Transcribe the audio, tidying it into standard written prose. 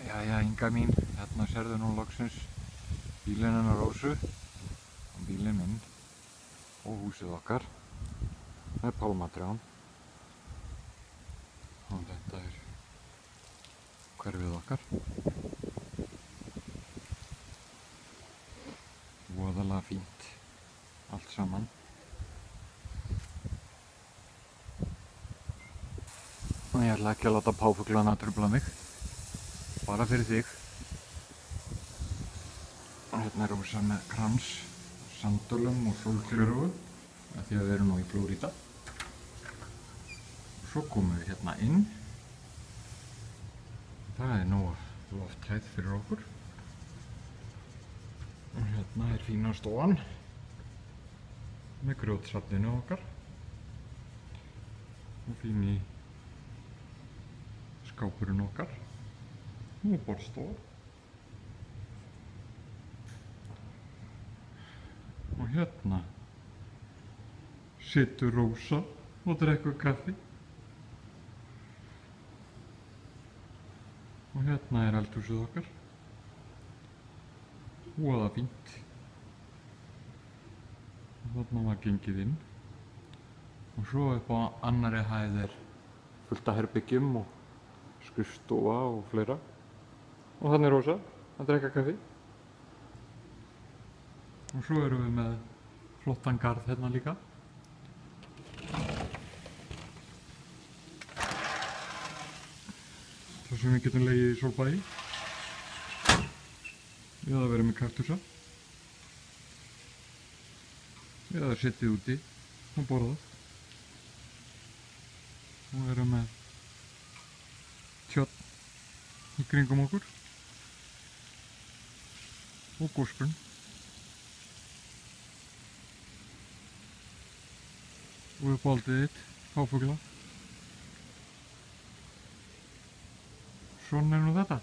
Jæja, Inga mín, hérna sérðu nú loksins bílinn hennar Rósu og bílinn minn og húsið okkar með pálmatrjám. Og þetta er hverfið okkar. Voðalega fínt allt saman. Og ég ætla ekki að láta páfuglana trufla mig. Bara fyrir þig. Og hérna er Rósa með krans, sandölum og sólgleraugu af því að við erum nú í Flórída. Svo komum við hérna inn. Það er nú lofthæð fyrir okkur. Og hérna er fína stofan með grjótsafninu okkar. Og fíni skápurinn okkar. Og borðstofa. Og hérna situr Rósa og drekkur kaffi. Og hérna er eldhúsið okkar. Voða fínt. Og þarna var gengið inn. Og svo upp á annarri hæð er fullt af herbergjum og skrifstofa og fleira. Og þannig er Rósa að drekka kaffi. Og svo erum við með flottan garð hérna líka. Þar sem við getum legið í sólbaði. Eða verið með kaktusa. Eða setið úti og borðað. Og við erum með tjörn í kringum okkur. Og gosbrunn. Og uppáhaldið þitt, páfugla. Svona er nú þetta.